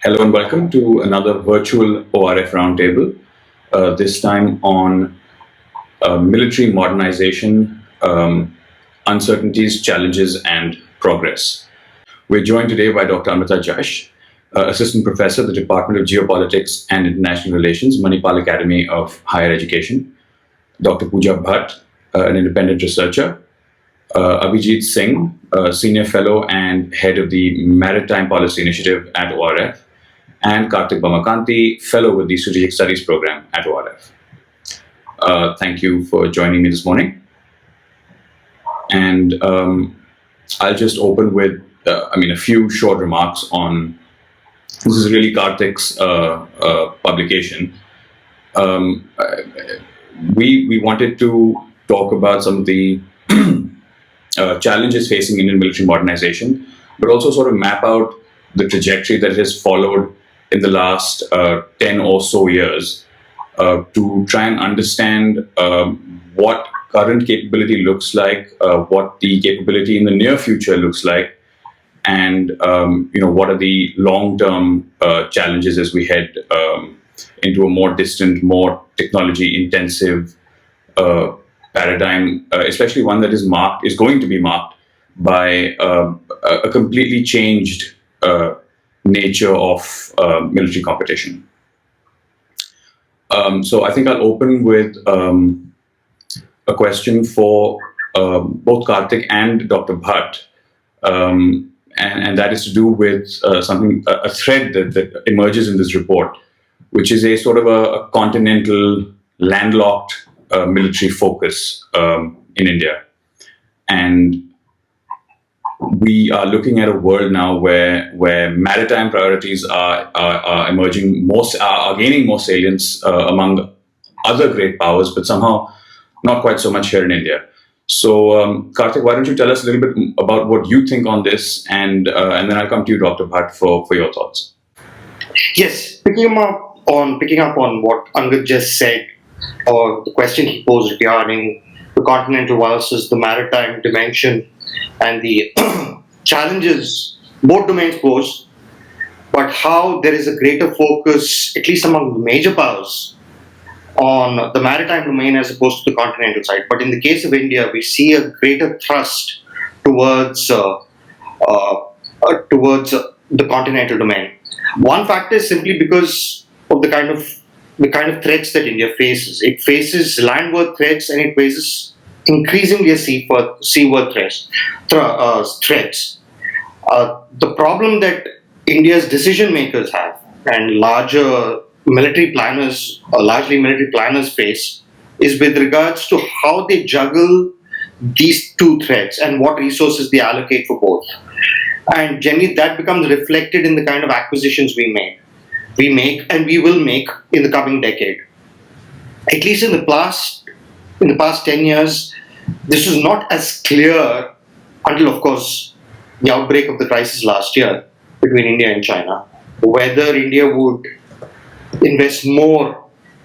Hello and welcome to another virtual ORF roundtable, this time on military modernization, uncertainties, challenges, and progress. We're joined today by Dr. Amrita Jash, Assistant Professor at the Department of Geopolitics and International Relations, Manipal Academy of Higher Education, Dr. Pooja Bhatt, an independent researcher, Abhijit Singh, Senior Fellow and Head of the Maritime Policy Initiative at ORF, and Kartik Bommakanti, Fellow with the Strategic Studies Program at ORF. Thank you for joining me this morning. And I'll just open with, a few short remarks on, this is really Kartik's publication. We wanted to talk about some of the challenges facing Indian military modernization, but also sort of map out the trajectory that it has followed in the last 10 or so years to try and understand what current capability looks like, what the capability in the near future looks like, and what are the long-term challenges as we head into a more distant, more technology-intensive paradigm, especially one that is going to be marked by a completely changed nature of military competition. So I think I'll open with a question for both Kartik and Dr. Bhatt, and that is to do with a thread that emerges in this report, which is a sort of a continental, landlocked military focus in India. And we are looking at a world now where maritime priorities are emerging are gaining more salience among other great powers, but somehow not quite so much here in India. So, Kartik, why don't you tell us a little bit about what you think on this, and then I'll come to you, Dr. Bhatt, for your thoughts. Yes, picking up on what Angad just said, or the question he posed regarding the continental versus the maritime dimension and the challenges both domains pose, but how there is a greater focus, at least among the major powers, on the maritime domain as opposed to the continental side. But in the case of India, we see a greater thrust towards the continental domain. One factor is simply because of the kind of threats that India faces. It faces landward threats, and it faces increasingly seaward threats. The problem that India's decision makers have, and largely military planners face, is with regards to how they juggle these two threats and what resources they allocate for both. And generally that becomes reflected in the kind of acquisitions we make and we will make in the coming decade. At least in the past 10 years, this was not as clear until, of course, the outbreak of the crisis last year between India and China, whether India would invest more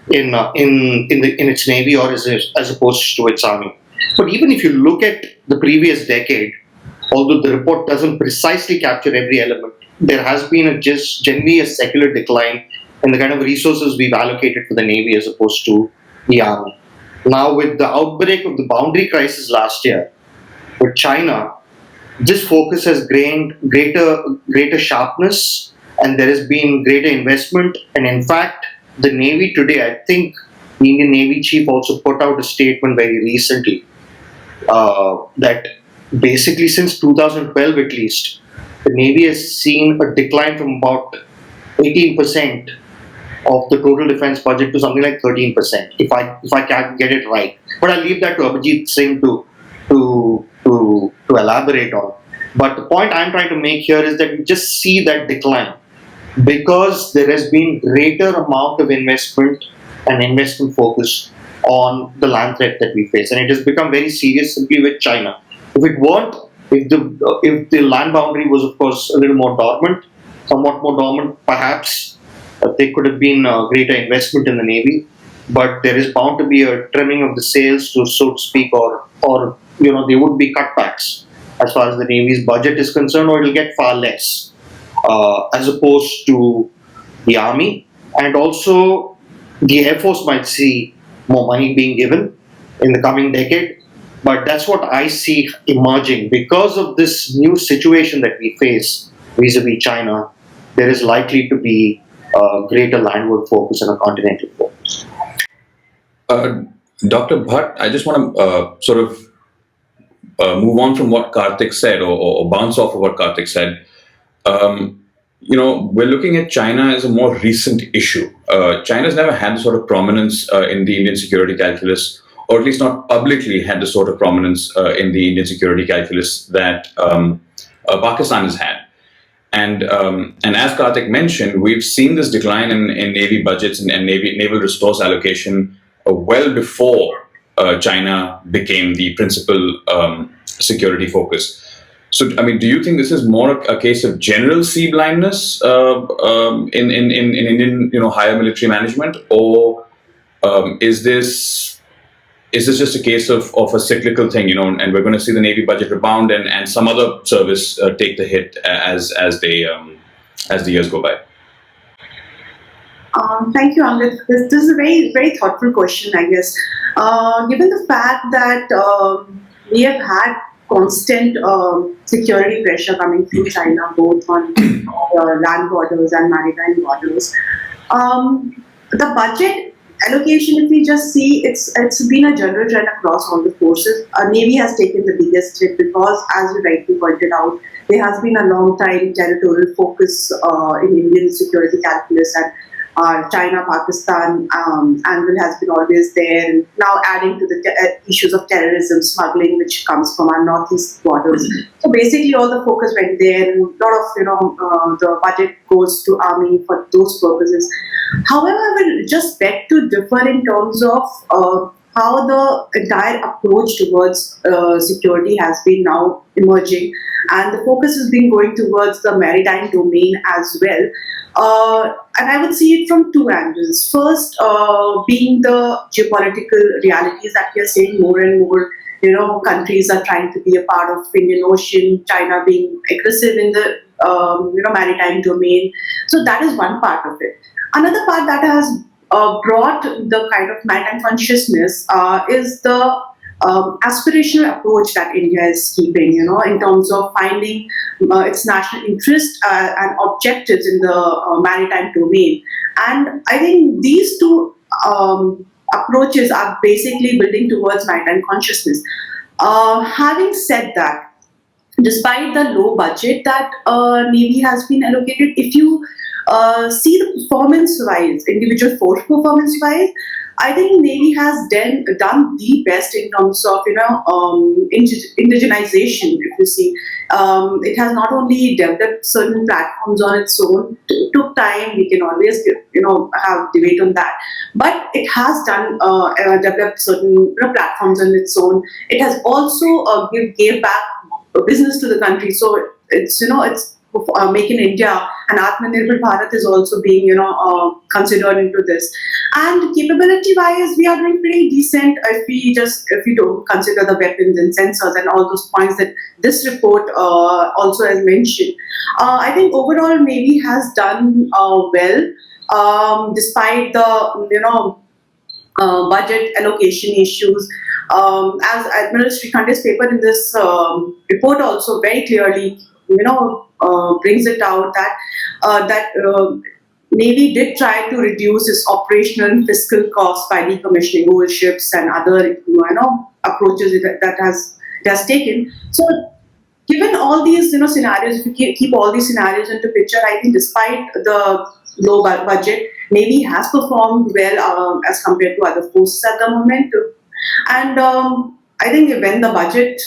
in its navy or as opposed to its army. But even if you look at the previous decade, although the report doesn't precisely capture every element, there has been generally a secular decline in the kind of resources we've allocated for the navy as opposed to the army. Now, with the outbreak of the boundary crisis last year with China, this focus has gained greater sharpness, and there has been greater investment. And in fact, the Navy today, I think the Indian Navy Chief also put out a statement very recently that basically since 2012 at least, the Navy has seen a decline from about 18% of the total defense budget to something like 13%, if I can get it right. But I'll leave that to Abhijit Singh to elaborate on. But the point I'm trying to make here is that we just see that decline because there has been greater amount of investment and investment focus on the land threat that we face, and it has become very serious simply with China. If the land boundary was, of course, a little more dormant, somewhat more dormant, perhaps there could have been greater investment in the Navy. But there is bound to be a trimming of the sails, so to speak, or there would be cutbacks as far as the Navy's budget is concerned, or it will get far less. as opposed to the army. And also, the Air Force might see more money being given in the coming decade. But that's what I see emerging. Because of this new situation that we face vis a vis China, there is likely to be a greater landward focus and a continental focus. Uh, Dr. Bhatt, I just want to sort of move on from what Kartik said, or bounce off of what Kartik said. Um, we're looking at China as a more recent issue. China's never had the sort of prominence in the Indian security calculus, or at least not publicly had the sort of prominence in the Indian security calculus that Pakistan has had. And as Kartik mentioned, we've seen this decline in Navy budgets and naval resource allocation well before China became the principal security focus. So, I mean, do you think this is more a case of general sea blindness in Indian, higher military management, or is this just a case of a cyclical thing, and we're going to see the Navy budget rebound and some other service take the hit as the years go by? Thank you, Amrit. This is a very, very thoughtful question, I guess. Given the fact that we have had constant security pressure coming from China, both on land borders and maritime borders, the budget allocation, if we just see, it's been a general trend across all the forces. Navy has taken the biggest hit because, as you rightly pointed out, there has been a long time territorial focus in Indian security calculus, and China, Pakistan angle has been always there. And now adding to the issues of terrorism, smuggling, which comes from our northeast borders. So basically, all the focus went there, and a lot of the budget goes to army for those purposes. However, I will just beg to differ in terms of how the entire approach towards security has been now emerging, and the focus has been going towards the maritime domain as well. And I would see it from two angles. First, being the geopolitical realities that we are seeing more and more. Countries are trying to be a part of Indian Ocean. China being aggressive in the maritime domain. So that is one part of it. Another part that has brought the kind of maritime consciousness is the aspirational approach that India is keeping, in terms of finding its national interest and objectives in the maritime domain. And I think these two approaches are basically building towards maritime consciousness. Having said that, despite the low budget that Navy has been allocated, if you see the performance-wise, individual force performance-wise, I think Navy has done the best in terms of indigenization. If you see, it has not only developed certain platforms on its own. It took time. We can always have debate on that, but it has done developed certain platforms on its own. It has also gave back business to the country. So it's Make in India and Atmanirbhar Bharat is also being considered into this. And capability wise, we are doing pretty decent if we don't consider the weapons and sensors and all those points that this report also has mentioned. I think overall Navy has done well despite the budget allocation issues. As Admiral Srikhante's paper in this report also very clearly brings it out that Navy did try to reduce its operational and fiscal costs by decommissioning old ships and other approaches that it has taken. So, given all these scenarios, if you keep all these scenarios into picture, I think despite the low budget, Navy has performed well as compared to other forces at the moment. And I think when the budget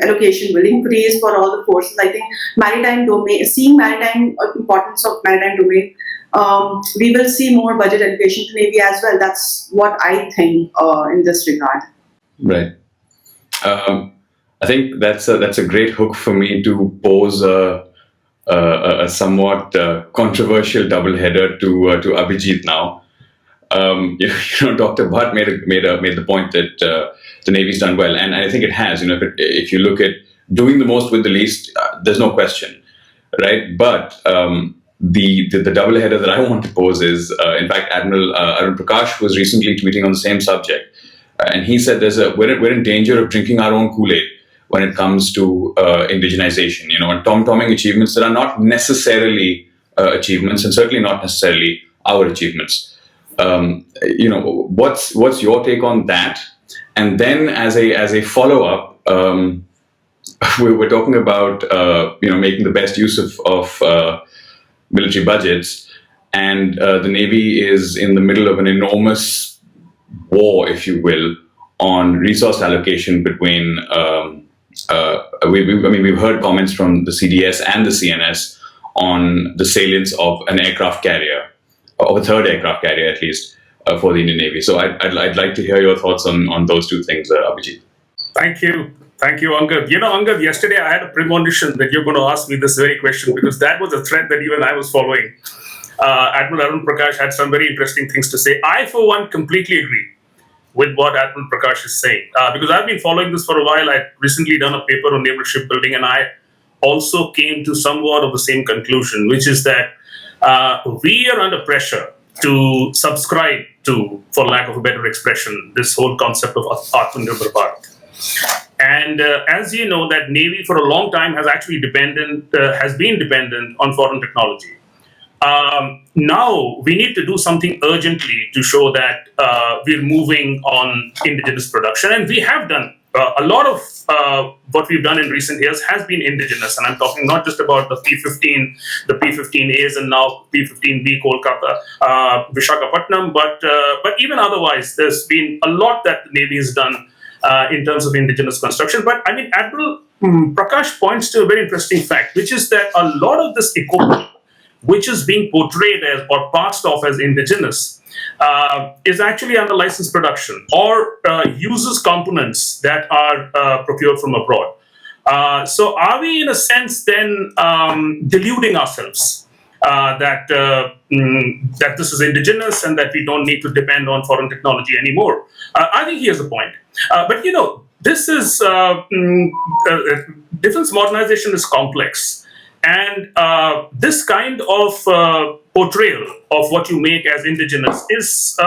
allocation will increase for all the forces, I think maritime domain, seeing maritime importance of maritime domain, we will see more budget allocation to Navy as well. That's what I think in this regard. Right. I think that's a great hook for me to pose a somewhat controversial doubleheader to Abhijit now. Dr. Bhatt made the point that the Navy's done well, and I think it has. If you look at doing the most with the least, there's no question. right? But the double header that I want to pose is, in fact, Admiral Arun Prakash was recently tweeting on the same subject, and he said we're in danger of drinking our own Kool-Aid when it comes to indigenization, and tom-tomming achievements that are not necessarily achievements, and certainly not necessarily our achievements. What's your take on that? And then, as a follow-up, we're talking about making the best use of military budgets, and the Navy is in the middle of an enormous war, if you will, on resource allocation between. We've heard comments from the CDS and the CNS on the salience of an aircraft carrier, or a third aircraft carrier at least, for the Indian Navy. So I'd like to hear your thoughts on those two things, Abhijit. Thank you, Angad. Angad, yesterday I had a premonition that you're going to ask me this very question, because that was a thread that even I was following. Admiral Arun Prakash had some very interesting things to say. I, for one, completely agree with what Admiral Prakash is saying, because I've been following this for a while. I've recently done a paper on naval shipbuilding, and I also came to somewhat of the same conclusion, which is that we are under pressure to subscribe to, for lack of a better expression, this whole concept of Atmanirbhar Bharat. And as you know, that Navy for a long time has actually has been dependent on foreign technology. Now we need to do something urgently to show that we're moving on indigenous production, and we have done a lot of what we've done in recent years has been indigenous, and I'm talking not just about the P-15, the P-15As, and now P-15B Kolkata, Visakhapatnam, but even otherwise, there's been a lot that the Navy has done in terms of indigenous construction. But I mean, Admiral Prakash points to a very interesting fact, which is that a lot of this equipment, which is being portrayed as or passed off as indigenous, is actually under license production or uses components that are procured from abroad. So are we, in a sense, then deluding ourselves that this is indigenous and that we don't need to depend on foreign technology anymore? I think he has a point. But this is defense modernization is complex. And this kind of portrayal of what you make as indigenous is,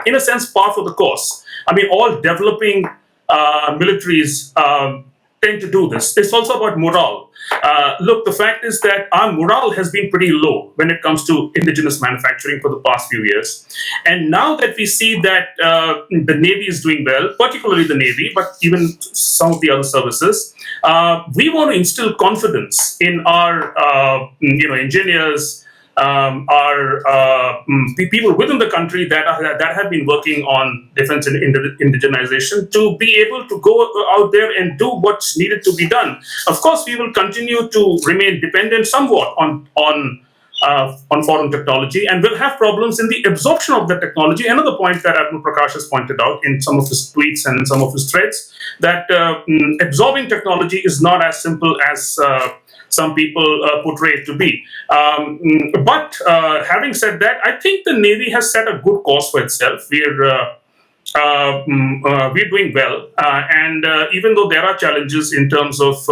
in a sense, par for the course. I mean, all developing militaries tend to do this. It's also about morale. Look, the fact is that our morale has been pretty low when it comes to indigenous manufacturing for the past few years. And now that we see that the Navy is doing well, particularly the Navy, but even some of the other services, we want to instill confidence in our engineers, our people within the country that have been working on defense and indigenization to be able to go out there and do what's needed to be done. Of course, we will continue to remain dependent somewhat on foreign technology, and we'll have problems in the absorption of the technology. Another point that Admiral Prakash has pointed out in some of his tweets and in some of his threads, that absorbing technology is not as simple as some people portray it to be. But having said that, I think the Navy has set a good course for itself. We're doing well, and even though there are challenges in terms of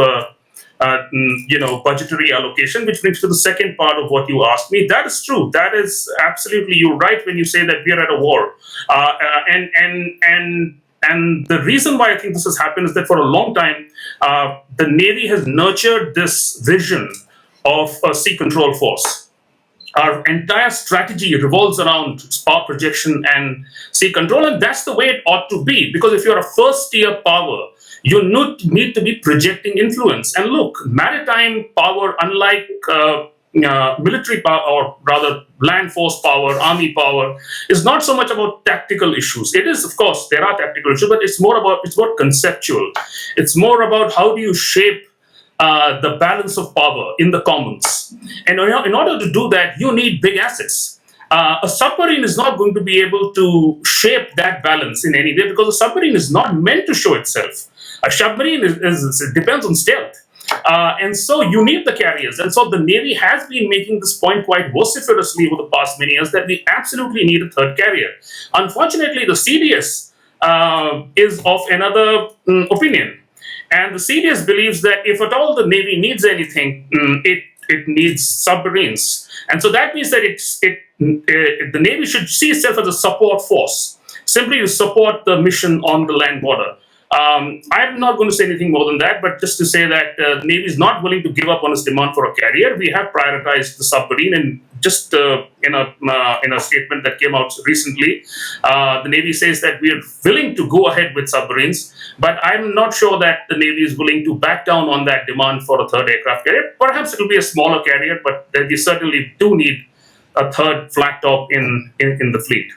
budgetary allocation, which brings to the second part of what you asked me. That is true. That is absolutely, you're right when you say that we are at a war, and the reason why I think this has happened is that for a long time, the Navy has nurtured this vision of a sea control force. Our entire strategy revolves around power projection and sea control, and that's the way it ought to be. Because if you're a first-tier power, you need to be projecting influence. And look, maritime power, unlike military power, or rather land force power, army power, is not so much about tactical issues. It is, of course, there are tactical issues, but it's more conceptual. It's more about how do you shape the balance of power in the commons. And in order to do that, you need big assets. A submarine is not going to be able to shape that balance in any way, because a submarine is not meant to show itself. A submarine depends on stealth. And so you need the carriers. And so the Navy has been making this point quite vociferously over the past many years that we absolutely need a third carrier. Unfortunately, the CDS is of another opinion. And the CDS believes that if at all the Navy needs anything, it it needs submarines. And so that means that the Navy should see itself as a support force, simply to support the mission on the land border. I'm not going to say anything more than that, but just to say that the Navy is not willing to give up on its demand for a carrier. We have prioritized the submarine, and just in a statement that came out recently, the Navy says that we are willing to go ahead with submarines, but I'm not sure that the Navy is willing to back down on that demand for a third aircraft carrier. Perhaps it will be a smaller carrier, but we certainly do need a third flat top in the fleet.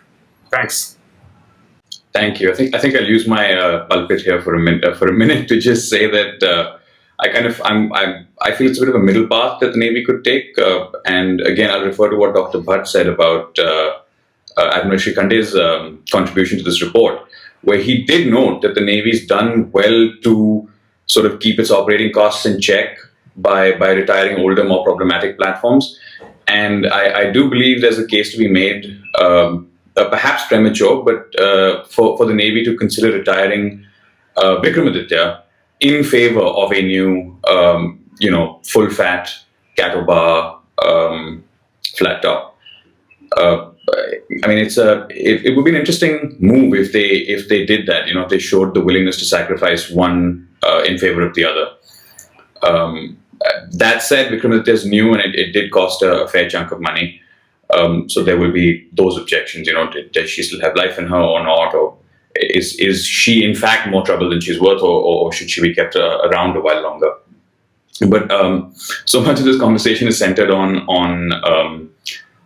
Thanks. Thank you. I think I'll use my pulpit here for a minute to just say that I feel it's a bit of a middle path that the Navy could take. And again, I'll refer to what Dr. Bhatt said about Admiral Srikande's contribution to this report, where he did note that the Navy's done well to sort of keep its operating costs in check by retiring older, more problematic platforms. And I do believe there's a case to be made, perhaps premature, but for the Navy to consider retiring Vikramaditya in favor of a new, full-fat cattle bar flat top. I mean, it would be an interesting move if they did that. If they showed the willingness to sacrifice one in favor of the other. That said, Vikramaditya is new, and it did cost a fair chunk of money. So there will be those objections. Does she still have life in her or not? Or is she in fact more trouble than she's worth, or should she be kept around a while longer? But so much of this conversation is centered on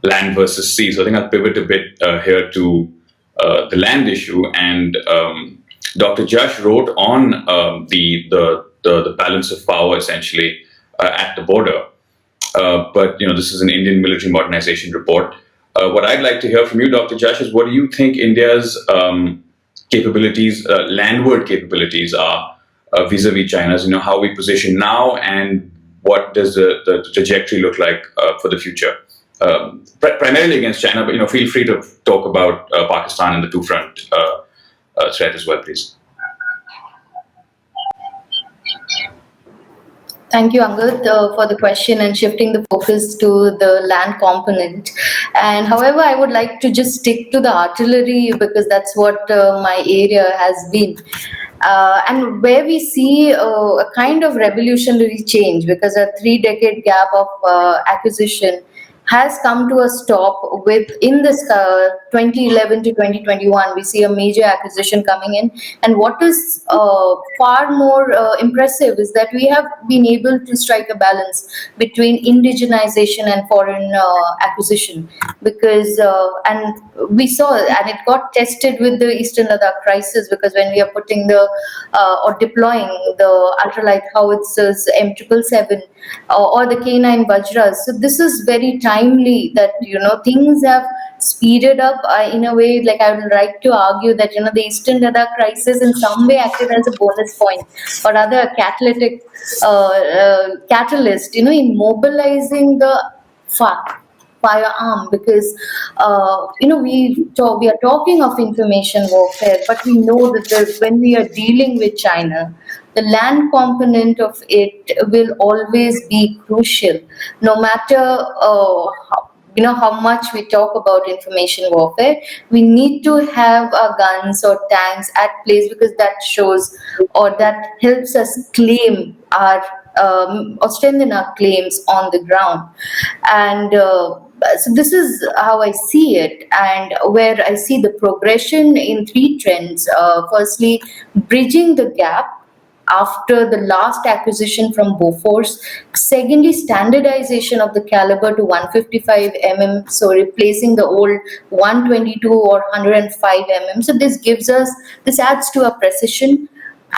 land versus sea. So I think I'll pivot a bit here to the land issue. And Dr. Jash wrote on the balance of power essentially at the border. But this is an Indian military modernization report. What I'd like to hear from you, Dr. Jash, is what do you think India's capabilities, landward capabilities, are vis-a-vis China's? How we position now, and what does the trajectory look like for the future? Primarily against China, but feel free to talk about Pakistan and the two-front threat as well, please. Thank you, Angad, for the question and shifting the focus to the land component. And however, I would like to just stick to the artillery because that's what my area has been. And where we see a kind of revolutionary change, because a 3-decade gap of acquisition has come to a stop in this 2011 to 2021. We see a major acquisition coming in, and what is far more impressive is that we have been able to strike a balance between indigenization and foreign acquisition, because and we saw, and it got tested with the Eastern Ladakh crisis, because when we are putting or deploying the ultralight howitzers M777 or the K9 Vajras. So this is very timely that, things have speeded up in a way. Like, I would like to argue that, the Eastern Ladakh crisis in some way acted as a bonus point, or rather a catalytic catalyst, in mobilizing the firearm, because we are talking of information warfare, but we know that when we are dealing with China, the land component of it will always be crucial, no matter how much we talk about information warfare. We need to have our guns or tanks at place, because that shows, or that helps us claim our or strengthen our claims on the ground. And so this is how I see it, and where I see the progression in 3 trends. Firstly, bridging the gap after the last acquisition from Bofors. Secondly, standardization of the caliber to 155 mm, so replacing the old 122 or 105 mm. So this adds to our precision,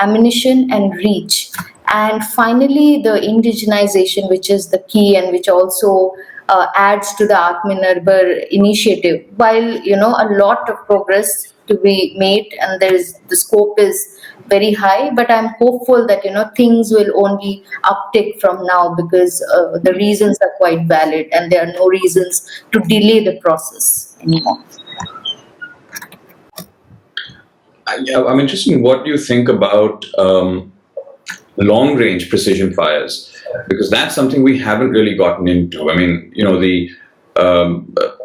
ammunition, and reach. And finally, the indigenization, which is the key, and which also adds to the Atmanirbhar initiative. While a lot of progress to be made, and the scope is very high, but I'm hopeful that things will only uptick from now, because the reasons are quite valid, and there are no reasons to delay the process anymore. I'm interested in what you think about long-range precision fires, because that's something we haven't really gotten into. I mean, the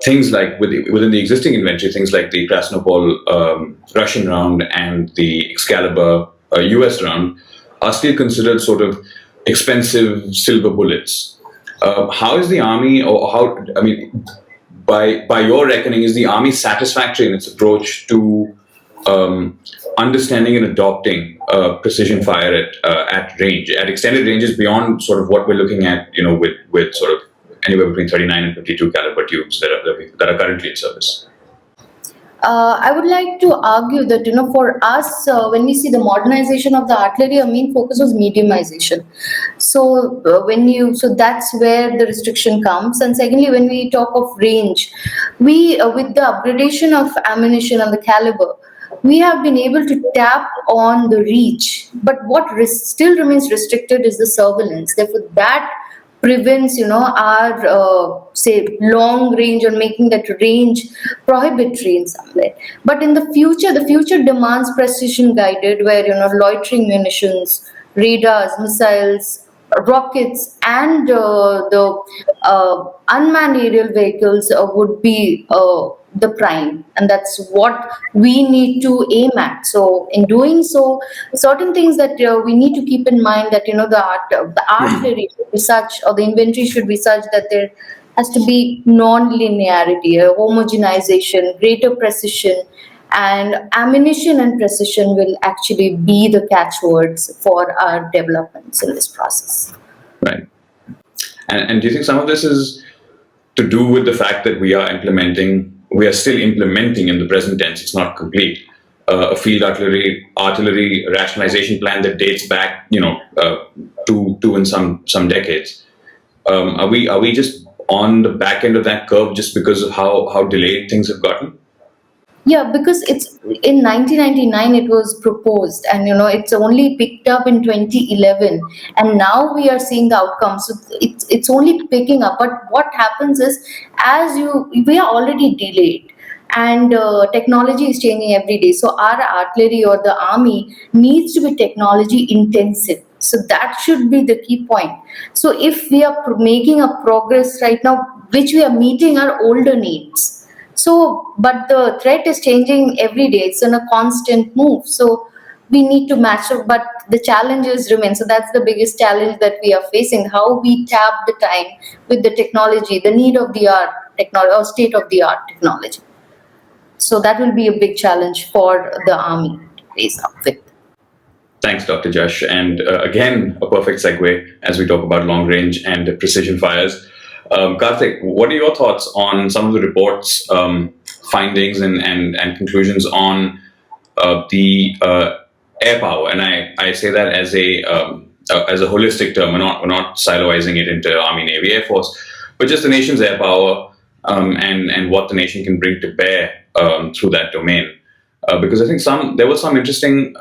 things like within the existing inventory, things like the Krasnopol Russian round and the Excalibur US round are still considered sort of expensive silver bullets. How is the Army, by your reckoning, is the Army satisfactory in its approach to understanding and adopting precision fire at range, at extended ranges beyond sort of what we're looking at, with sort of anywhere between 39 and 52 caliber tubes that are currently in service? I would like to argue that, for us, when we see the modernization of the artillery, our main focus was mediumization. So that's where the restriction comes. And secondly, when we talk of range, we, with the upgradation of ammunition and the caliber, we have been able to tap on the reach. But what still remains restricted is the surveillance. Therefore, that prevents, our say long range, or making that range prohibitory in some way. But in the future demands precision guided, where loitering munitions, radars, missiles, rockets, and the unmanned aerial vehicles would be the prime, and that's what we need to aim at. So in doing so, certain things that we need to keep in mind, that the artillery should be such, or the inventory should be such, that there has to be non-linearity, homogenization, greater precision, and ammunition and precision will actually be the catchwords for our developments in this process. Right. And do you think some of this is to do with the fact that we are still implementing in the present tense, it's not complete, a field artillery rationalization plan that dates back, two and some decades? Are we just on the back end of that curve just because of how delayed things have gotten? Yeah, because it's in 1999 it was proposed, and it's only picked up in 2011, and now we are seeing the outcomes. So it's only picking up. But what happens is, we are already delayed, and technology is changing every day. So our artillery or the army needs to be technology intensive. So that should be the key point. So if we are making a progress right now, which we are meeting our older needs. So, but the threat is changing every day. It's on a constant move. So we need to match up, but the challenges remain. So that's the biggest challenge that we are facing, how we tap the time with the technology, the need of the art technology, or state of the art technology. So that will be a big challenge for the Army to face up with. Thanks, Dr. Jash. And again, a perfect segue as we talk about long range and precision fires. Kartik, what are your thoughts on some of the report's findings and conclusions on the air power? And I say that as a holistic term. We're not siloizing it into Army, Navy, Air Force, but just the nation's air power and what the nation can bring to bear through that domain. Because I think there were some interesting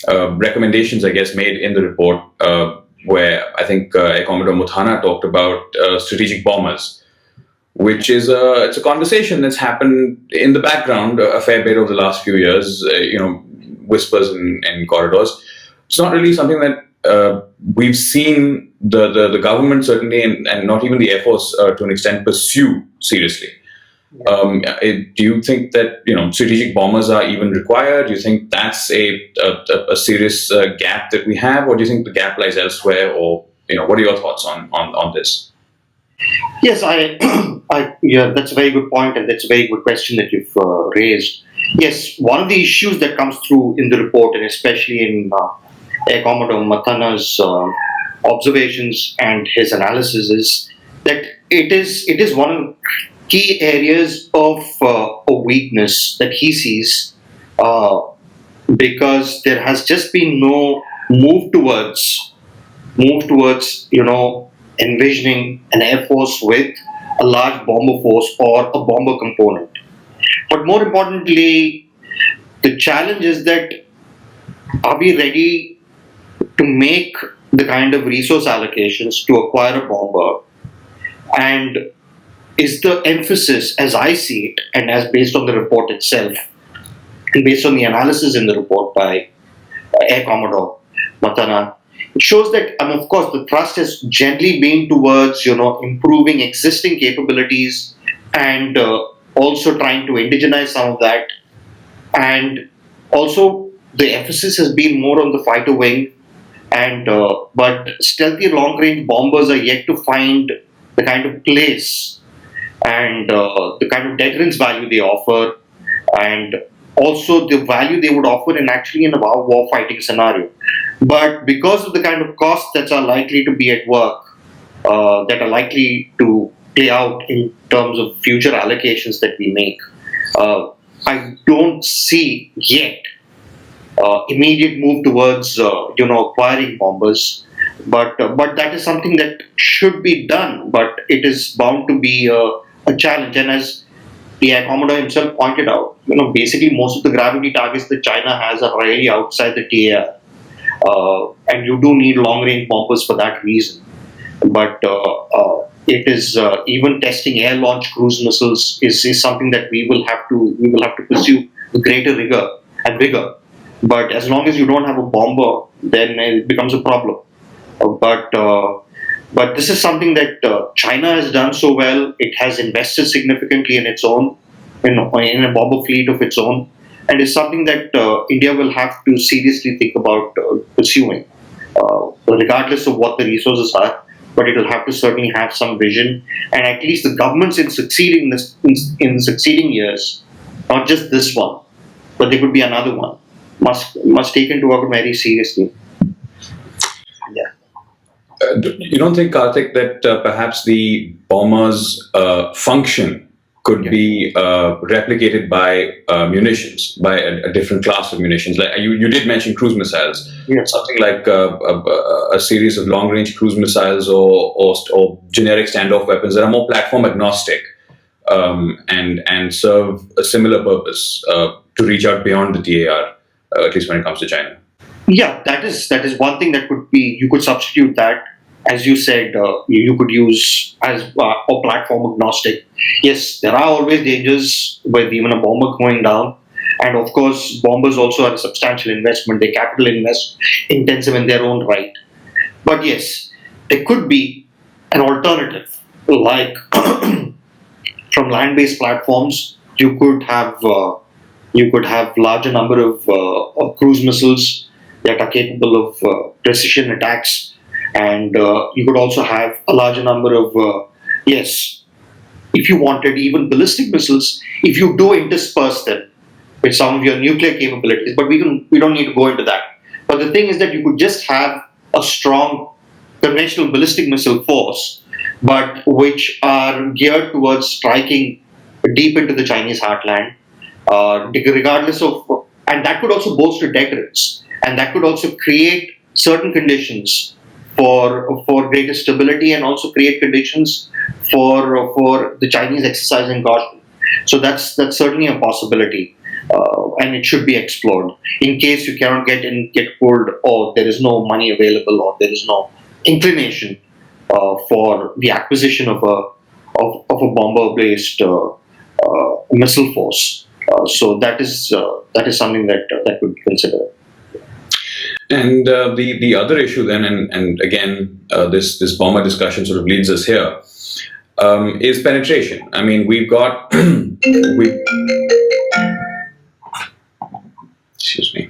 recommendations, I guess, made in the report, where I think Air Commodore Muthana talked about strategic bombers, which is it's a conversation that's happened in the background a fair bit over the last few years, whispers in corridors. It's not really something that we've seen the government, certainly, and not even the Air Force to an extent, pursue seriously. Do you think that strategic bombers are even required? Do you think that's a serious gap that we have, or do you think the gap lies elsewhere? Or what are your thoughts on this? Yes, yeah, that's a very good point, and that's a very good question that you've raised. Yes, one of the issues that comes through in the report, and especially in Air Commodore Muthana's observations and his analysis, is that it is one of the key areas of a weakness that he sees, because there has just been no move towards envisioning an air force with a large bomber force or a bomber component. But more importantly, the challenge is that, are we ready to make the kind of resource allocations to acquire a bomber? And is the emphasis, as I see it, and as based on the report itself, and based on the analysis in the report by Air Commodore, Matana. It shows that, of course, the thrust has generally been towards, improving existing capabilities and also trying to indigenize some of that. And also, the emphasis has been more on the fighter wing, and but stealthy long-range bombers are yet to find the kind of place and the kind of deterrence value they offer, and also the value they would offer in a war fighting scenario. But because of the kind of costs that are likely to be at work, that are likely to play out in terms of future allocations that we make, I don't see yet immediate move towards acquiring bombers. But that is something that should be done. But it is bound to be a challenge. And as the Air Commodore himself pointed out, basically most of the gravity targets that China has are really outside the TAR. And you do need long-range bombers for that reason. But it is even testing air-launched cruise missiles is something that we will have to pursue with greater rigor and vigor. But as long as you don't have a bomber, then it becomes a problem. But this is something that China has done so well. It has invested significantly in its own, in a bomber fleet of its own, and it's something that India will have to seriously think about pursuing, regardless of what the resources are. But it will have to certainly have some vision, and at least the governments in succeeding years, not just this one, but there could be another one, must take into account very seriously. Yeah. You don't think, Kartik, that perhaps the bomber's function could be replicated by munitions, by a different class of munitions? Like you did mention cruise missiles, something like a series of long-range cruise missiles or generic standoff weapons that are more platform agnostic and serve a similar purpose to reach out beyond the TAR, at least when it comes to China. Yeah, that is one thing that could be. You could substitute that, as you said. You could use as a platform agnostic. Yes, there are always dangers with even a bomber going down, and of course, bombers also are a substantial investment. They capital intensive in their own right. But yes, there could be an alternative, like from land-based platforms. You could have larger number of cruise missiles that are capable of precision attacks, and you could also have a larger number of if you wanted, even ballistic missiles, if you do intersperse them with some of your nuclear capabilities. But we don't need to go into that. But the thing is that you could just have a strong conventional ballistic missile force, but which are geared towards striking deep into the Chinese heartland, regardless of, and that could also bolster deterrence, and that could also create certain conditions for greater stability, and also create conditions for the Chinese exercising caution. So that's certainly a possibility, and it should be explored in case you cannot get pulled, or there is no money available, or there is no inclination for the acquisition of a bomber-based missile force. So that is something that could be considered. And the other issue then, and again, this bomber discussion sort of leads us here, is penetration. I mean, we've got excuse me,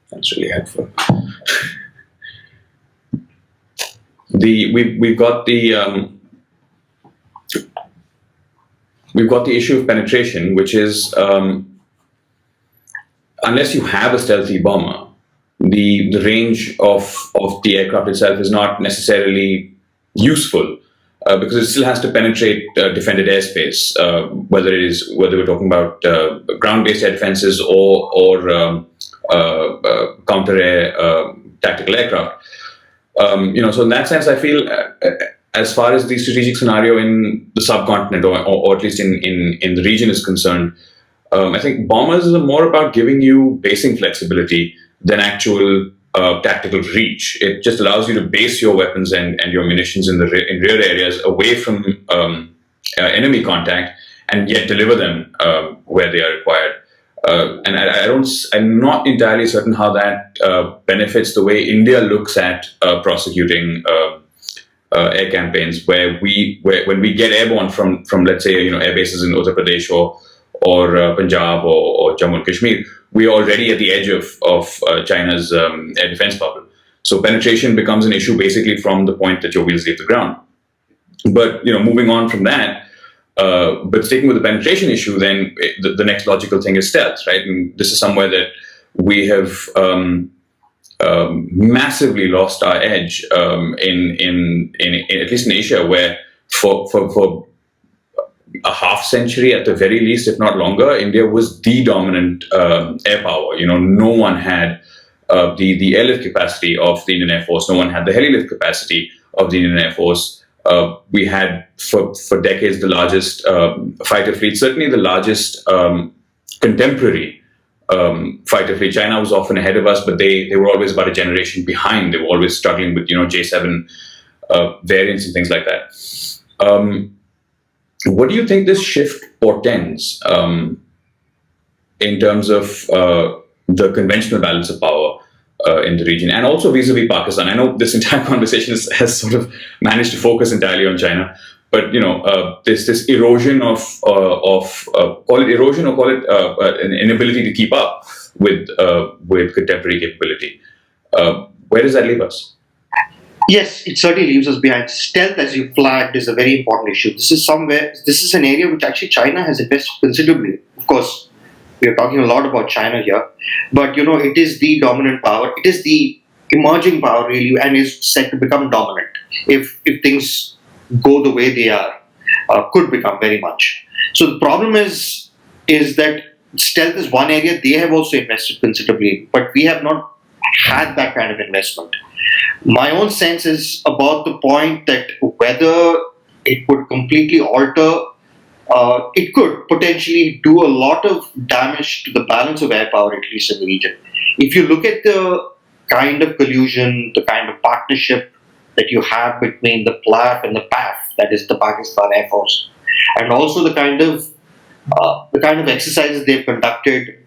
that's really helpful. We've got the issue of penetration, which is unless you have a stealthy bomber, the range of the aircraft itself is not necessarily useful because it still has to penetrate defended airspace, whether we're talking about ground-based air defenses or counter-air tactical aircraft. So in that sense, I feel as far as the strategic scenario in the subcontinent, or at least in the region is concerned, I think bombers is more about giving you basing flexibility than actual tactical reach. It just allows you to base your weapons and your munitions in rear areas away from enemy contact, and yet deliver them where they are required. and I'm not entirely certain how that benefits the way India looks at prosecuting air campaigns, where when we get airborne from let's say air bases in Uttar Pradesh or Punjab or Jammu and Kashmir, we are already at the edge of China's air defense bubble. So penetration becomes an issue basically from the point that your wheels leave the ground. But moving on from that, but sticking with the penetration issue, then the next logical thing is stealth, right? And this is somewhere that we have massively lost our edge in at least in Asia, where for a half century at the very least, if not longer, India was the dominant air power. No one had the airlift capacity of the Indian Air Force. No one had the heli lift capacity of the Indian Air Force. We had for decades the largest fighter fleet, certainly the largest contemporary fighter fleet. China was often ahead of us, but they were always about a generation behind. They were always struggling with J7 variants and things like that. What do you think this shift portends in terms of the conventional balance of power in the region, and also vis-a-vis Pakistan? I know this entire conversation has sort of managed to focus entirely on China, but this erosion of call it erosion or call it an inability to keep up with contemporary capability. Where does that leave us? Yes, it certainly leaves us behind. Stealth, as you flagged, is a very important issue. This is an area which actually China has invested considerably. Of course, we are talking a lot about China here, but it is the dominant power. It is the emerging power really, and is set to become dominant if things go the way they are. Could become very much. So the problem is that stealth is one area they have also invested considerably, but we have not had that kind of investment. My own sense is about the point that whether it would completely alter. It could potentially do a lot of damage to the balance of air power, at least in the region. If you look at the kind of collusion, the kind of partnership that you have between the PLAF and the PAF, that is the Pakistan Air Force, and also the kind of exercises they've conducted,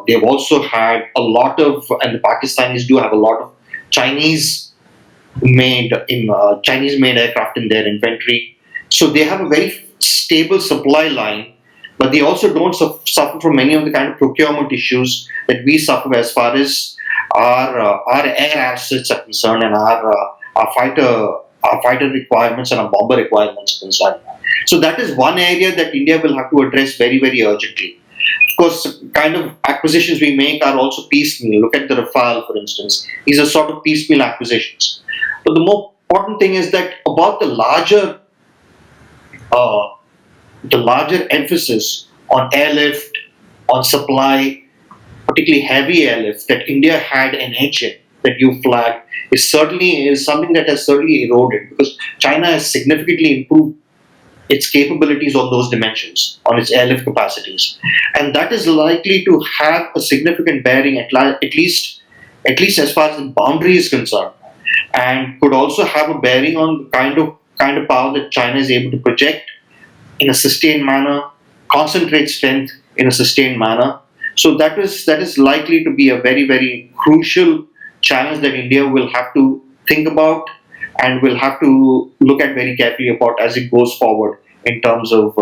they've also had a lot of, and the Pakistanis do have a lot of Chinese-made aircraft in their inventory. So they have a very stable supply line, but they also don't suffer from many of the kind of procurement issues that we suffer as far as our air assets are concerned, and our fighter requirements and our bomber requirements are concerned. So that is one area that India will have to address very, very urgently. Of course, the kind of acquisitions we make are also piecemeal. Look at the Rafale, for instance. These are sort of piecemeal acquisitions. But the more important thing is that about the larger emphasis on airlift, on supply, particularly heavy airlift that India had an edge in, that you flagged, is something that has certainly eroded, because China has significantly improved its capabilities on those dimensions, on its airlift capacities, and that is likely to have a significant bearing at least as far as the boundary is concerned, and could also have a bearing on the kind of power that China is able to project in a sustained manner, concentrate strength in a sustained manner. So that is likely to be a very, very crucial challenge that India will have to think about and will have to look at very carefully about as it goes forward in terms of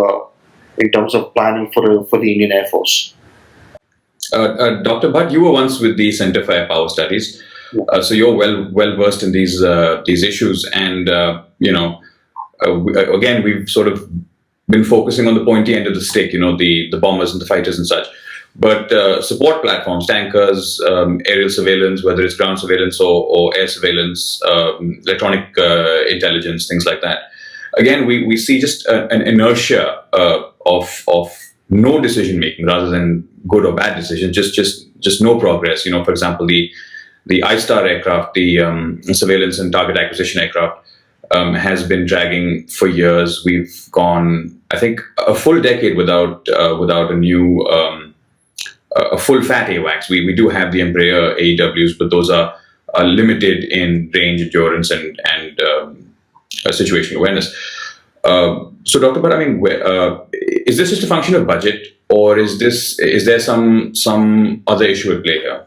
planning for the Indian Air Force. Dr. Bhatt, you were once with the Center for Air Power Studies, so you're well versed in these issues, and again, we've sort of been focusing on the pointy end of the stick, the bombers and the fighters and such. But support platforms, tankers, aerial surveillance, whether it's ground surveillance or air surveillance, electronic intelligence, things like that. Again, we see just an inertia of no decision making rather than good or bad decisions, just no progress. For example, the I-Star aircraft, the surveillance and target acquisition aircraft, has been dragging for years. We've gone, I think, a full decade without a new a full fat AWACS. We do have the Embraer AEWs, but those are limited in range, endurance, and situational awareness. So, Dr. Bhatt, is this just a function of budget? or is there some other issue at play here?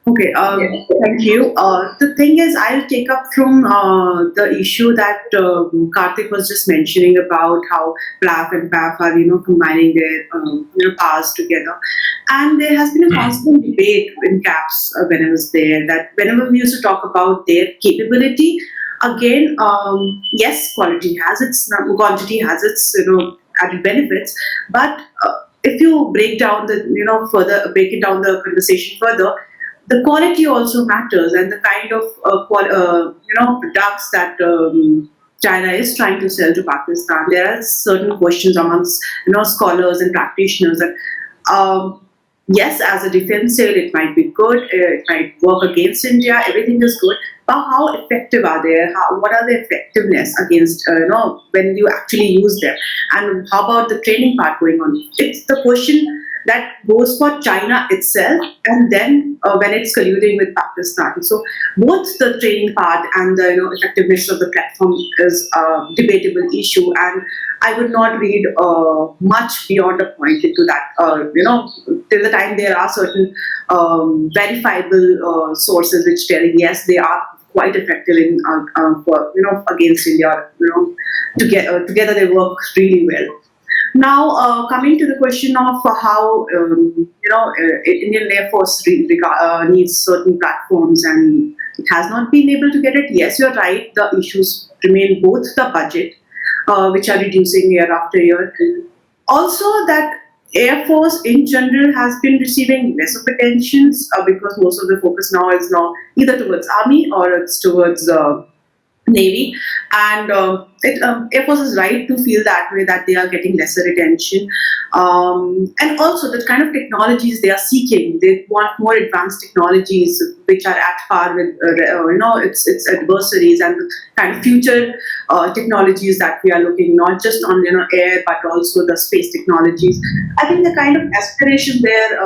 Okay, thank you. The thing is, I'll take up from the issue that Kartik was just mentioning about how PLAF and PAF are, combining their powers together. And there has been a constant debate in CAPS when I was there, that whenever we used to talk about their capability, again, yes, quantity has its added benefits, but if you break down break it down the conversation further, the quality also matters, and the kind of products that China is trying to sell to Pakistan. There are certain questions amongst scholars and practitioners that yes, as a defense sale, it might be good, it might work against India, everything is good, but how effective are they? What are the effectiveness against when you actually use them, and how about the training part going on? It's the question that goes for China itself, and then when it's colluding with Pakistan. So both the training part and the effectiveness of the platform is a debatable issue, and I would not read much beyond a point into that. Till the time there are certain verifiable sources which tell yes, they are quite effective in against India. Together they work really well. Now, coming to the question of how Indian Air Force needs certain platforms and it has not been able to get it. Yes, you're right. The issues remain, both the budget, which are reducing year after year. Also, that Air Force in general has been receiving less of attentions because most of the focus now is either towards Army or it's towards Navy, and Air Force is right to feel that way, that they are getting lesser attention, and also the kind of technologies they are seeking. They want more advanced technologies which are at par with its adversaries, and the kind of future technologies that we are looking, not just on air but also the space technologies. I think the kind of aspiration there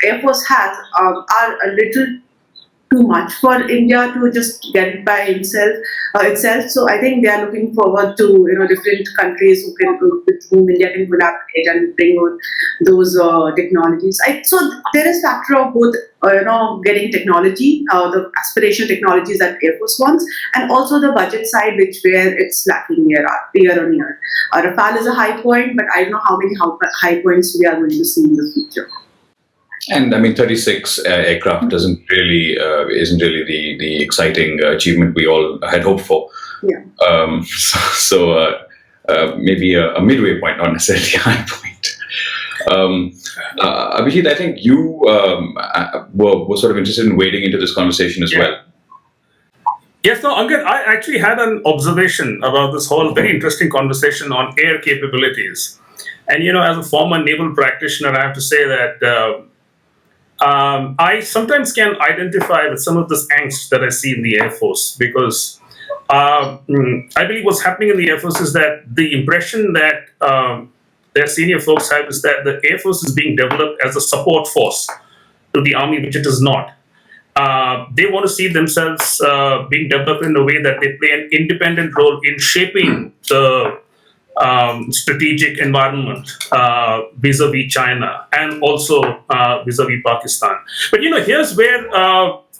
Air Force has are a little too much for India to just get by itself. So I think they are looking forward to different countries with whom India can collaborate and bring out those technologies. So there is factor of both getting technology, the aspirational technologies that Air Force wants, and also the budget side, where it's lacking year on year. Rafale is a high point, but I don't know how many high points we are going to see in the future. And I mean, 36 aircraft isn't really the exciting achievement we all had hoped for. Yeah. So maybe a midway point, not necessarily a high point. Abhijit, I think you were sort of interested in wading into this conversation as well. Yes, no, Angad, I actually had an observation about this whole very interesting conversation on air capabilities. And, as a former naval practitioner, I have to say that I sometimes can identify with some of this angst that I see in the Air Force, because I believe what's happening in the Air Force is that the impression that their senior folks have is that the Air Force is being developed as a support force to the Army, which it is not. They want to see themselves being developed in a way that they play an independent role in shaping the strategic environment vis-a-vis China and also vis-a-vis Pakistan. But here's where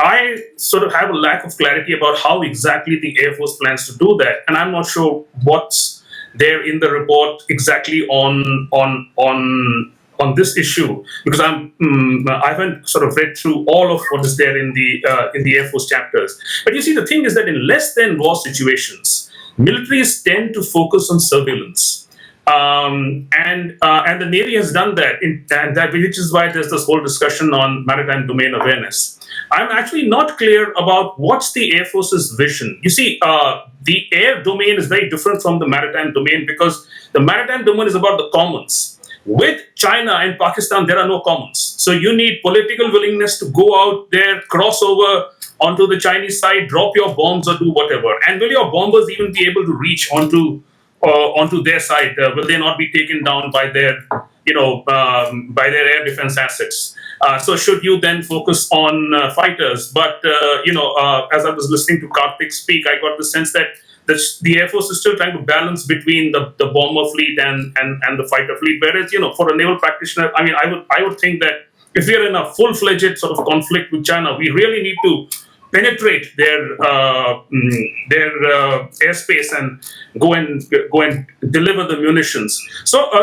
I sort of have a lack of clarity about how exactly the Air Force plans to do that, and I'm not sure what's there in the report exactly on this issue, because I haven't sort of read through all of what is there in the Air Force chapters. But you see, the thing is that in less than war situations, militaries tend to focus on surveillance, and the Navy has done that, which is why there's this whole discussion on maritime domain awareness. I'm actually not clear about what's the Air Force's vision. You see, the air domain is very different from the maritime domain, because the maritime domain is about the commons. With China and Pakistan, there are no commons. So you need political willingness to go out there, cross over onto the Chinese side, drop your bombs or do whatever. And will your bombers even be able to reach onto their side? Will they not be taken down by their air defense assets? So should you then focus on fighters? But as I was listening to Kartik speak, I got the sense that the Air Force is still trying to balance between the bomber fleet and the fighter fleet. Whereas, for a naval practitioner, I mean, I would think that if we are in a full-fledged sort of conflict with China, we really need to penetrate their airspace and go and deliver the munitions. So I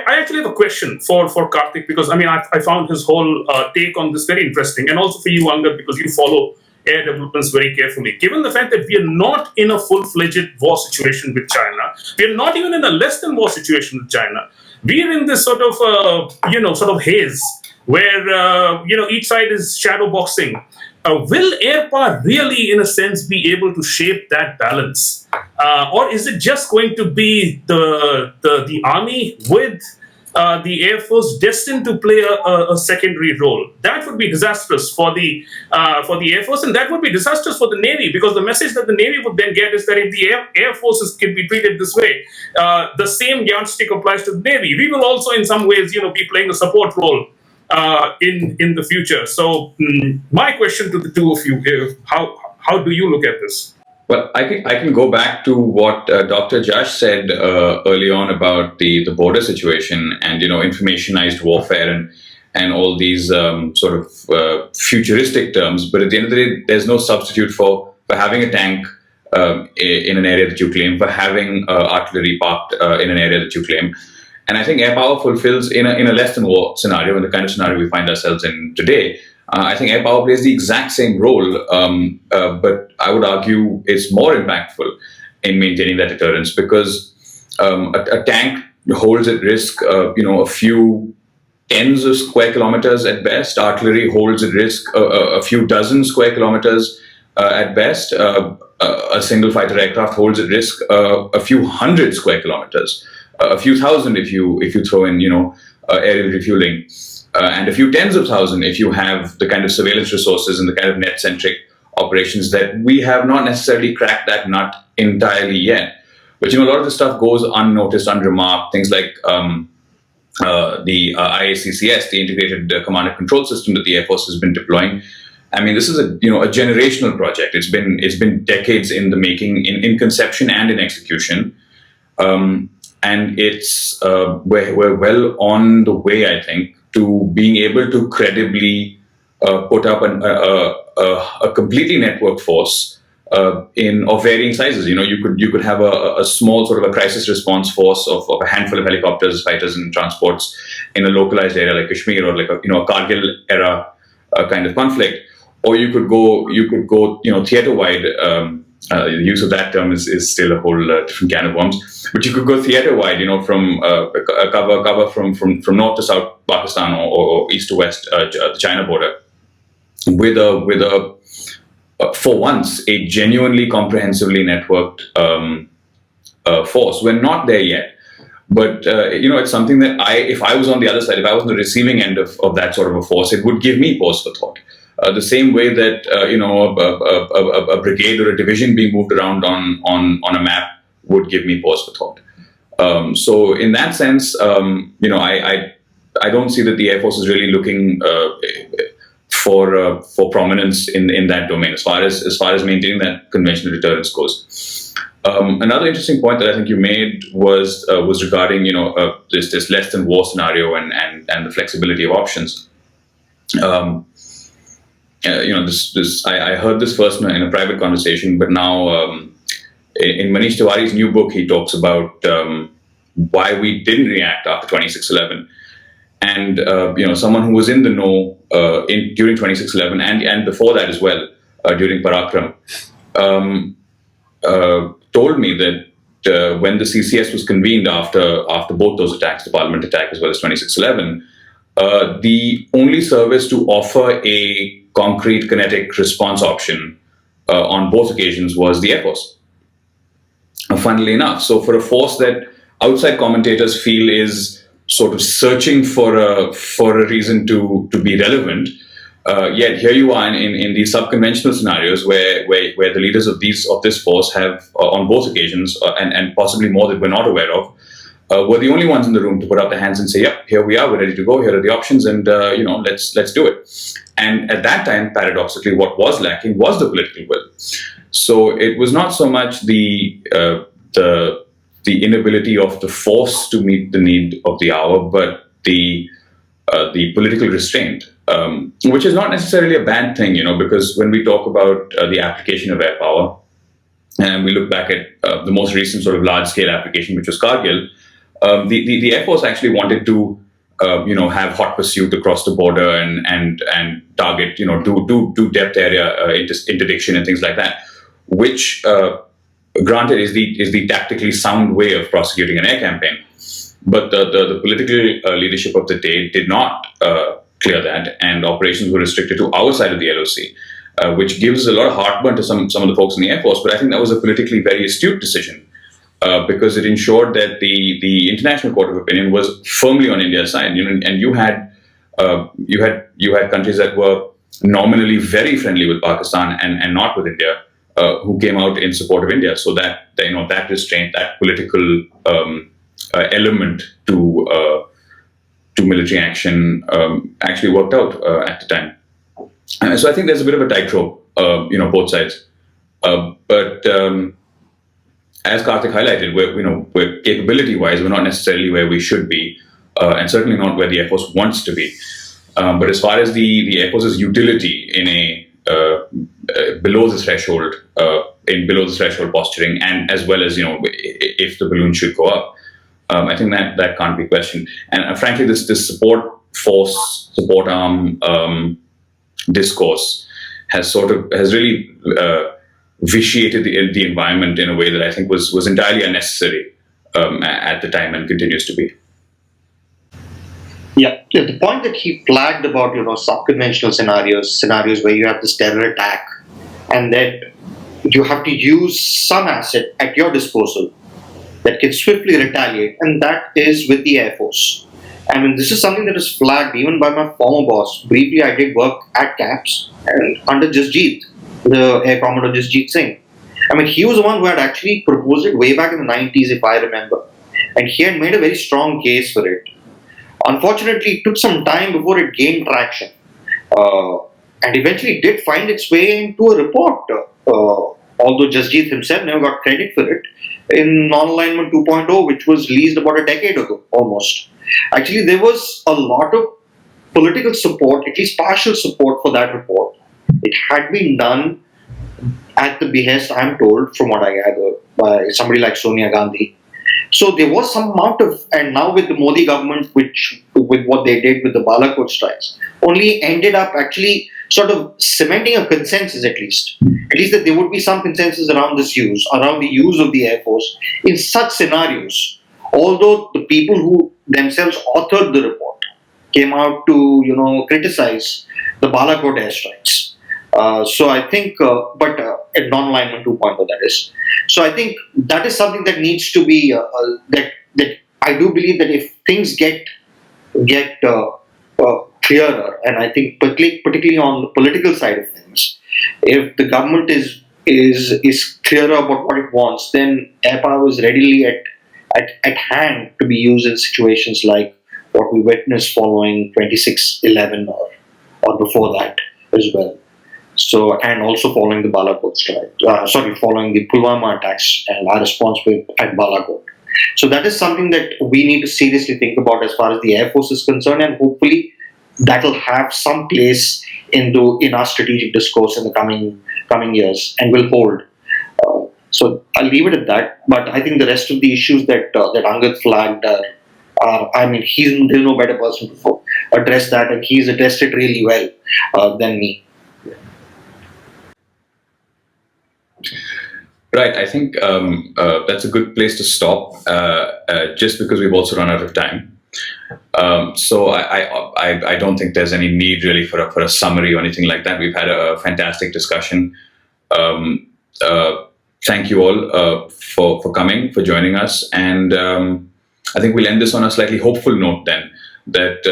actually have a question for Kartik, because I mean I found his whole take on this very interesting, and also for you, Angad, because you follow air developments very carefully. Given the fact that we are not in a full-fledged war situation with China, we are not even in a less than war situation with China. We are in this sort of haze where each side is shadow boxing. Will air power really, in a sense, be able to shape that balance, or is it just going to be the army with the Air Force destined to play a secondary role? That would be disastrous for the Air Force, and that would be disastrous for the Navy, because the message that the Navy would then get is that if the Air Forces can be treated this way, the same yardstick applies to the Navy. We will also, in some ways, be playing a support role in the future. So my question to the two of you is, how do you look at this? Well, I can go back to what Dr. Jash said early on about the border situation and informationized warfare and all these sort of futuristic terms. But at the end of the day, there's no substitute for having a tank in an area that you claim, for having artillery parked in an area that you claim. And I think air power fulfills, in a less than war scenario, in the kind of scenario we find ourselves in today, I think air power plays the exact same role, but I would argue it's more impactful in maintaining that deterrence, because a tank holds at risk, a few tens of square kilometers at best. Artillery holds at risk a few dozen square kilometers at best. A single fighter aircraft holds at risk a few hundred square kilometers. A few thousand if you throw in aerial refueling, and a few tens of thousand if you have the kind of surveillance resources and the kind of net-centric operations that we have not necessarily cracked that nut entirely yet. But a lot of the stuff goes unnoticed, unremarked. Things like the IACCS, the Integrated Command and Control System that the Air Force has been deploying. I mean, this is a generational project. It's been decades in the making, in conception and in execution. And we're well on the way, I think, to being able to credibly put up a completely networked force of varying sizes. You could have a small sort of a crisis response force of a handful of helicopters, fighters, and transports in a localized area like Kashmir, or like a Kargil era kind of conflict, or you could go theater wide. The use of that term is still a whole different can of worms. But you could go theater-wide, from cover from north to south Pakistan or east to west the China border, with a for once a genuinely comprehensively networked force. We're not there yet, but it's something that if I was on the other side, if I was on the receiving end of that sort of a force, it would give me pause for thought. The same way that a brigade or a division being moved around on a map would give me pause for thought. So in that sense, I don't see that the Air Force is really looking for prominence in that domain as far as maintaining that conventional deterrence goes. Another interesting point that I think you made was regarding this less than war scenario and the flexibility of options. I heard this first in a private conversation, but now in Manish Tiwari's new book, he talks about why we didn't react after 26/11, and someone who was in the know during 26/11 and before that as well, during Parakram, told me that when the CCS was convened after both those attacks, the Parliament attack as well as 26/11, the only service to offer a concrete kinetic response option on both occasions was the Air Force. Funnily enough, so for a force that outside commentators feel is sort of searching for a reason to be relevant, yet here you are in these subconventional scenarios where the leaders of this force have on both occasions and possibly more that we're not aware of, were the only ones in the room to put up their hands and say, "Yep, here we are, we're ready to go. Here are the options, and let's do it." And at that time, paradoxically, what was lacking was the political will. So it was not so much the inability of the force to meet the need of the hour, but the political restraint, which is not necessarily a bad thing, because when we talk about the application of air power, and we look back at the most recent sort of large-scale application, which was Kargil, the Air Force actually wanted to, have hot pursuit across the border and target, do depth area interdiction and things like that, which, granted, is the tactically sound way of prosecuting an air campaign. But the political leadership of the day did not clear that, and operations were restricted to our side of the LOC, which gives a lot of heartburn to some of the folks in the Air Force. But I think that was a politically very astute decision, because it ensured that the international court of opinion was firmly on India's side. And you had countries that were nominally very friendly with Pakistan and not with India, who came out in support of India. So that restraint, that political element to military action actually worked out at the time. So I think there's a bit of a tightrope, both sides. But as Kartik highlighted, we're capability-wise, we're not necessarily where we should be, and certainly not where the Air Force wants to be. But as far as the Air Force's utility in a below the threshold posturing, and as well as if the balloon should go up, I think that can't be questioned. And frankly, this support force, support arm discourse has really vitiated the environment in a way that I think was entirely unnecessary at the time and continues to be. Yeah, the point that he flagged about subconventional scenarios where you have this terror attack, and that you have to use some asset at your disposal that can swiftly retaliate, and that is with the Air Force. I mean, this is something that is flagged even by my former boss. Briefly, I did work at CAPS and under Jasjeet, the Air Commodore Jasjeet Singh. I mean, he was the one who had actually proposed it way back in the 90s, if I remember. And he had made a very strong case for it. Unfortunately, it took some time before it gained traction. And eventually did find its way into a report, although Jasjeet himself never got credit for it, in Non-Alignment 2.0, which was released about a decade ago, almost. Actually, there was a lot of political support, at least partial support for that report. It had been done at the behest, I'm told, from what I gather, by somebody like Sonia Gandhi. So there was some amount of, and now with the Modi government, with what they did with the Balakot strikes, only ended up actually sort of cementing a consensus, at least that there would be some consensus around the use of the Air Force in such scenarios. Although the people who themselves authored the report came out to criticize the Balakot airstrikes. So I think, but at Non-Alignment 2.0, that is. So I think that is something that needs to be that I do believe that if things get clearer, and I think particularly on the political side of things, if the government is clearer about what it wants, then air power is readily at hand to be used in situations like what we witnessed following 26/11 or before that as well. So, and also following the Balakot strike, following the Pulwama attacks and our response at Balakot. So that is something that we need to seriously think about as far as the Air Force is concerned, and hopefully that will have some place in our strategic discourse in the coming years and will hold. So I'll leave it at that. But I think the rest of the issues that Angad flagged are, I mean, there's no better person to address that, and he's addressed it really well than me. Right, I think that's a good place to stop, just because we've also run out of time. So I don't think there's any need really for a summary or anything like that. We've had a fantastic discussion. Thank you all for coming, for joining us, and I think we'll end this on a slightly hopeful note then, that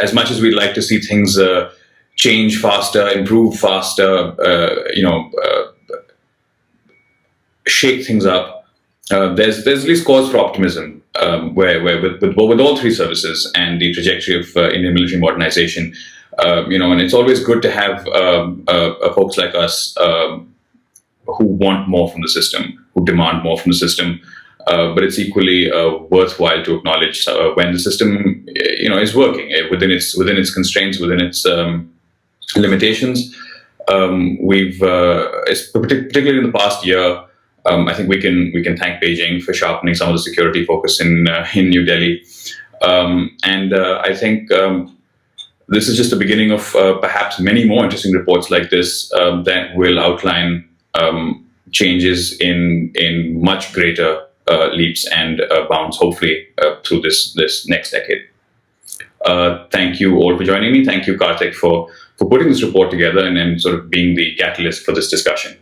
as much as we'd like to see things change faster, improve faster, shake things up, there's at least cause for optimism, where with all three services and the trajectory of Indian military modernization, and it's always good to have folks like us who want more from the system, who demand more from the system. But it's equally worthwhile to acknowledge when the system, is working within its constraints, within its limitations. Particularly in the past year, I think we can thank Beijing for sharpening some of the security focus in New Delhi, and I think this is just the beginning of perhaps many more interesting reports like this that will outline changes in much greater leaps and bounds, hopefully through this next decade. Thank you all for joining me. Thank you, Kartik, for putting this report together and sort of being the catalyst for this discussion.